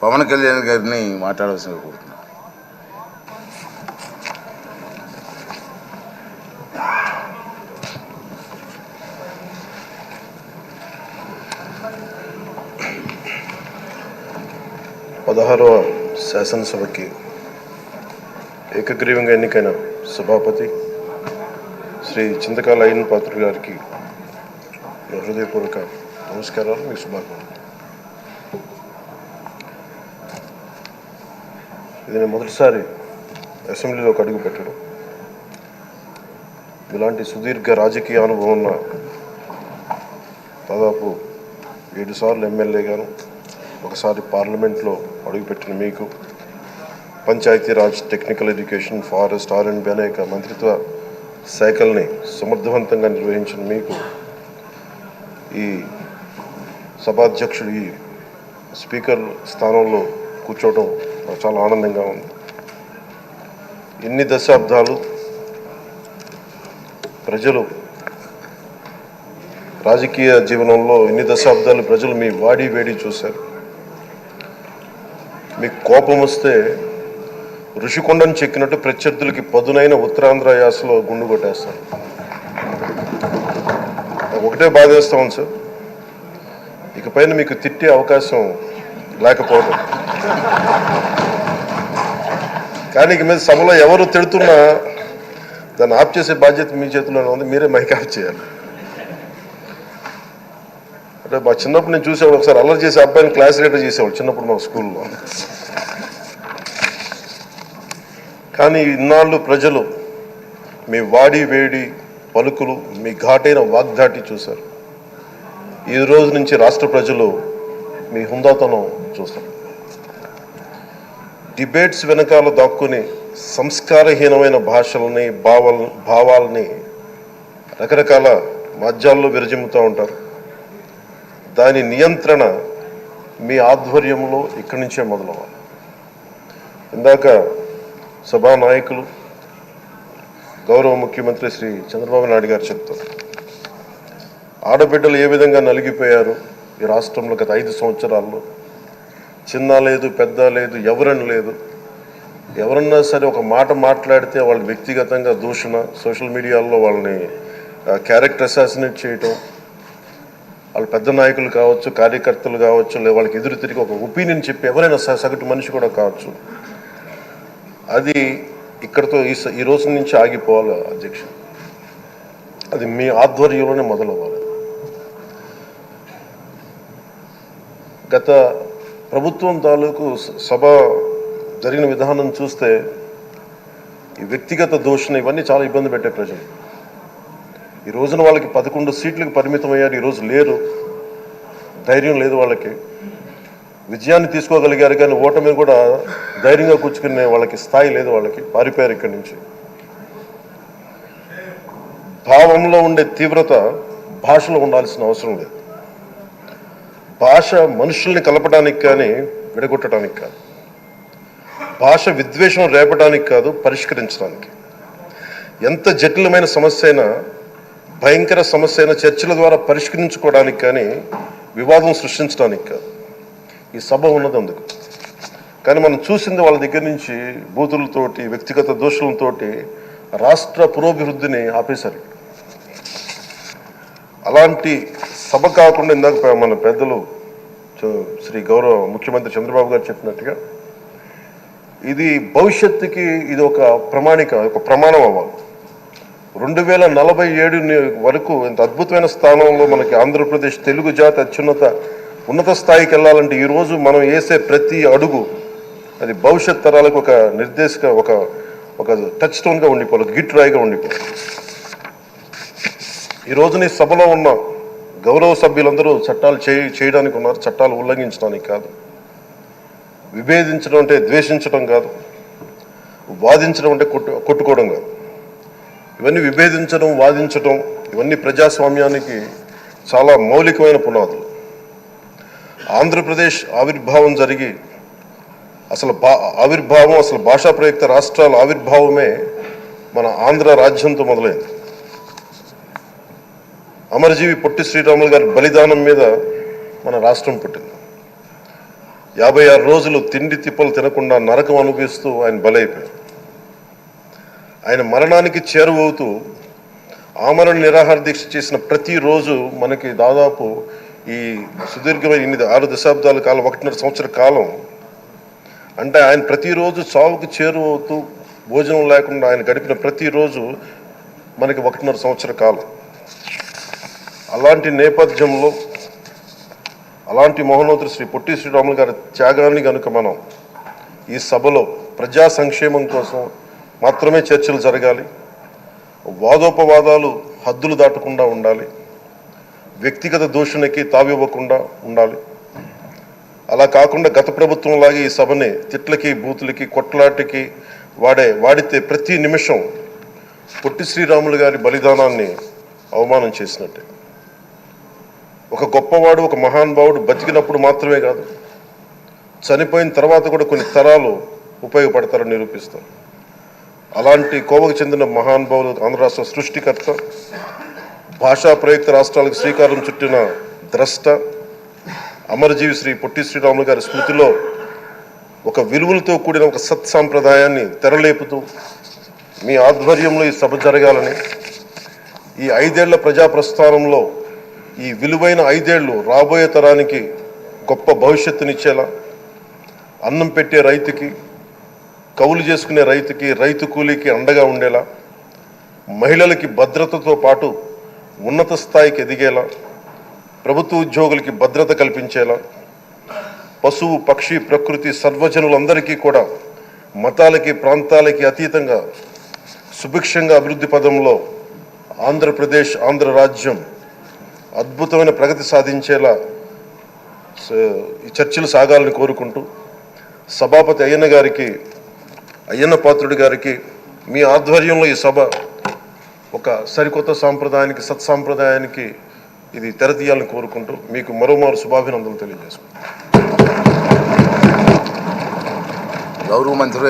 పవన్ కళ్యాణ్ గారిని మాట్లాడవలసిందిగా కోరుతున్నాను. పదహారవ శాసనసభకి ఏకగ్రీవంగా ఎన్నికైన సభాపతి శ్రీ చింతకాల అయ్యన్ పాత్రుడు గారికి హృదయపూర్వక నమస్కారాలు, మీ శుభాకాంక్షలు. ఇది నేను మొదటిసారి అసెంబ్లీలోకి అడుగు పెట్టడం. ఇలాంటి సుదీర్ఘ రాజకీయ అనుభవం ఉన్న దాదాపు 7 సార్లు ఎమ్మెల్యేగాను, ఒకసారి పార్లమెంట్లో అడుగుపెట్టిన మీకు, Panchayati Raj, technical education, forest, R&B అనేక మంత్రిత్వ శాఖల్ని సమర్థవంతంగా నిర్వహించిన మీకు ఈ సభాధ్యక్షుడు, ఈ స్పీకర్ స్థానంలో కూర్చోవడం నాకు చాలా ఆనందంగా ఉంది. ఇన్ని దశాబ్దాలు ప్రజలు రాజకీయ జీవనంలో ఇన్ని దశాబ్దాలు ప్రజలు మీ వాడి వేడి చూశారు. మీకు కోపం వస్తే ఋషికొండను చెక్కినట్టు ప్రత్యర్థులకి పదునైన ఉత్తరాంధ్ర యాసలో గుండు కొట్టేస్తారు. ఒకటే బాధేస్తాం సార్, ఇకపైన మీకు తిట్టే అవకాశం లేకపోవడం. కానీ ఇక మీద సభలో ఎవరు తిడుతున్నా దాన్ని ఆఫ్ చేసే బాధ్యత మీ చేతిలోనే ఉంది. మీరే మైక్ ఆఫ్ చేయాలి. అంటే మా చిన్నప్పుడు నేను చూసేవాడు, ఒకసారి అల్లరి చేసే అబ్బాయిని క్లాస్ లీడర్ చేసేవాడు చిన్నప్పుడు మా స్కూల్లో. కానీ ఇన్నాళ్ళు ప్రజలు మీ వాడి వేడి పలుకులు, మీ ఘాటైన వాగ్దాటి చూశారు. ఈ రోజు నుంచి రాష్ట్ర ప్రజలు మీ హుందాతనం చూస్తారు. డిబేట్స్ వెనకాల దాక్కుని సంస్కారహీనమైన భాషలని, భావాలని రకరకాల మాధ్యాల్లో విరజిమ్ముతూ ఉంటారు. దాని నియంత్రణ మీ ఆధ్వర్యంలో ఇక్కడి నుంచే మొదలవ్వాలి. ఇందాక సభానాయకులు, గౌరవ ముఖ్యమంత్రి శ్రీ చంద్రబాబు నాయుడు గారు చెప్తారు, ఆడబిడ్డలు ఏ విధంగా నలిగిపోయారు ఈ రాష్ట్రంలో గత 5 సంవత్సరాల్లో. చిన్న లేదు, పెద్ద లేదు, ఎవరని లేదు. ఎవరన్నా సరే ఒక మాట మాట్లాడితే వాళ్ళు వ్యక్తిగతంగా దూషణ, సోషల్ మీడియాలో వాళ్ళని క్యారెక్టర్ అసాసినేట్ చేయటం, వాళ్ళు పెద్ద నాయకులు కావచ్చు, కార్యకర్తలు కావచ్చు, లేదా వాళ్ళకి ఎదురు తిరిగి ఒక ఒపీనియన్ చెప్పి ఎవరైనా సగటు మనిషి కూడా కావచ్చు, అది ఇక్కడతో ఈ రోజు నుంచి ఆగిపోవాలి అధ్యక్ష. అది మీ ఆధ్వర్యంలోనే మొదలవ్వాలి. గత ప్రభుత్వం తాలూకు సభ జరిగిన విధానం చూస్తే ఈ వ్యక్తిగత దూషణ ఇవన్నీ చాలా ఇబ్బంది పెట్టే ప్రజలు. ఈ రోజున వాళ్ళకి 11 సీట్లకు పరిమితం అయ్యారు, ఈరోజు లేరు, ధైర్యం లేదు వాళ్ళకి. విజయాన్ని తీసుకోగలిగారు కానీ ఓటమిని కూడా ధైర్యంగా కూర్చుకునే వాళ్ళకి స్థాయి లేదు, వాళ్ళకి పారిపోయారు ఇక్కడి నుంచి. భావంలో ఉండే తీవ్రత భాషలో ఉండాల్సిన అవసరం లేదు. భాష మనుషుల్ని కలపడానికి కానీ విడగొట్టడానికి కాదు. భాష విద్వేషం రేపడానికి కాదు, పరిష్కరించడానికి. ఎంత జటిలమైన సమస్య అయినా, భయంకర సమస్య అయినా చర్చల ద్వారా పరిష్కరించుకోవడానికి కానీ వివాదం సృష్టించడానికి కాదు. ఈ సభ ఉన్నది అందుకు. కానీ మనం చూసింది వాళ్ళ దగ్గర నుంచి బూతులతోటి, వ్యక్తిగత దోషులతోటి రాష్ట్ర పురోభివృద్ధిని ఆపేశారు. అలాంటి సభ కాకుండా ఇందాక మన పెద్దలు శ్రీ గౌరవ ముఖ్యమంత్రి చంద్రబాబు గారు చెప్పినట్టుగా ఇది భవిష్యత్తుకి ఇది ఒక ప్రమాణం అవ్వాలి. 2047 వరకు ఇంత అద్భుతమైన స్థానంలో మనకి ఆంధ్రప్రదేశ్ తెలుగు జాతి ఉన్నత స్థాయికి వెళ్ళాలంటే ఈరోజు మనం వేసే ప్రతి అడుగు అది భవిష్యత్ తరాలకు ఒక నిర్దేశక ఒక టచ్ స్టోన్గా ఉండిపోవాలి, ఒక గిట్ రాయిగా ఉండిపోవాలి. ఈ రోజున ఈ సభలో ఉన్న గౌరవ సభ్యులందరూ చట్టాలు చేయడానికి ఉన్నారు, చట్టాలు ఉల్లంఘించడానికి కాదు. విభేదించడం అంటే ద్వేషించడం కాదు, వాదించడం అంటే కొట్టుకోవడం కాదు. ఇవన్నీ విభేదించడం, వాదించడం ఇవన్నీ ప్రజాస్వామ్యానికి చాలా మౌలికమైన పునాదులు. ఆంధ్రప్రదేశ్ ఆవిర్భావం జరిగి అసలు భాషా ప్రయుక్త రాష్ట్రాల ఆవిర్భావమే మన ఆంధ్ర రాజ్యంతో మొదలైంది. అమరజీవి పొట్టి శ్రీరాములు గారి బలిదానం మీద మన రాష్ట్రం పుట్టింది. 56 రోజులు తిండి తిప్పలు తినకుండా నరకం అనుభవిస్తూ ఆయన బలైపోయారు. ఆయన మరణానికి చేరువవుతూ ఆమరణ నిరాహార దీక్ష చేసిన ప్రతిరోజు మనకి దాదాపు ఈ సుదీర్ఘమైన 6 దశాబ్దాల కాలం, 1.5 సంవత్సర కాలం, అంటే ఆయన ప్రతిరోజు చావుకు చేరువవుతూ భోజనం లేకుండా ఆయన గడిపిన ప్రతిరోజు మనకి 1.5 సంవత్సర కాలం. అలాంటి నేపథ్యంలో అలాంటి మహోన్నతుడు శ్రీ పొట్టి శ్రీరాములు గారి త్యాగాన్ని కనుక మనం ఈ సభలో ప్రజా సంక్షేమం కోసం మాత్రమే చర్చలు జరగాలి, వాదోపవాదాలు హద్దులు దాటకుండా ఉండాలి, వ్యక్తిగత దూషణకి తావివ్వకుండా ఉండాలి. అలా కాకుండా గత ప్రభుత్వం లాగే ఈ సభని తిట్లకి, బూతులకి, కొట్లాటకి వాడితే ప్రతి నిమిషం పొట్టి శ్రీరాములు గారి బలిదానాన్ని అవమానం చేసినట్టే. ఒక గొప్పవాడు, ఒక మహానుభావుడు బతికినప్పుడు మాత్రమే కాదు, చనిపోయిన తర్వాత కూడా కొన్ని తరాలు ఉపయోగపడతారని నిరూపిస్తారు. అలాంటి కోవకు చెందిన మహానుభావులు, ఆంధ్ర రాష్ట్ర సృష్టికర్త, భాషా ప్రయుక్త రాష్ట్రాలకు శ్రీకారం చుట్టిన ద్రష్ట, అమరజీవి శ్రీ పొట్టి శ్రీరాములు గారి స్మృతిలో ఒక విలువలతో కూడిన ఒక సత్సాంప్రదాయాన్ని తెరలేపుతూ మీ ఆధ్వర్యంలో ఈ సభ జరగాలని, ఈ 5 ఏళ్ల ప్రజాప్రస్థానంలో ఈ విలువైన 5 ఏళ్ళు రాబోయే తరానికి గొప్ప భవిష్యత్తునిచ్చేలా, అన్నం పెట్టే రైతుకి, కౌలు చేసుకునే రైతుకి, రైతు కూలీకి అండగా ఉండేలా, మహిళలకి భద్రతతో పాటు ఉన్నత స్థాయికి ఎదిగేలా, ప్రభుత్వ ఉద్యోగులకి భద్రత కల్పించేలా, పశువు, పక్షి, ప్రకృతి, సర్వజనులందరికీ కూడా మతాలకి, ప్రాంతాలకి అతీతంగా సుభిక్షంగా అభివృద్ధి పదంలో ఆంధ్రప్రదేశ్, ఆంధ్ర రాజ్యం అద్భుతమైన ప్రగతి సాధించేలా ఈ చర్చలు సాగాలని కోరుకుంటూ, సభాపతి అయ్యన్న పాత్రుడి గారికి మీ ఆధ్వర్యంలో ఈ సభ ఒక సరికొత్త సాంప్రదాయానికి, సత్సాంప్రదాయానికి ఇది తెరతీయాలని కోరుకుంటూ మీకు మరోమారు శుభాభినందనలు తెలియజేసుకుంటాను. గౌరవ మంత్రి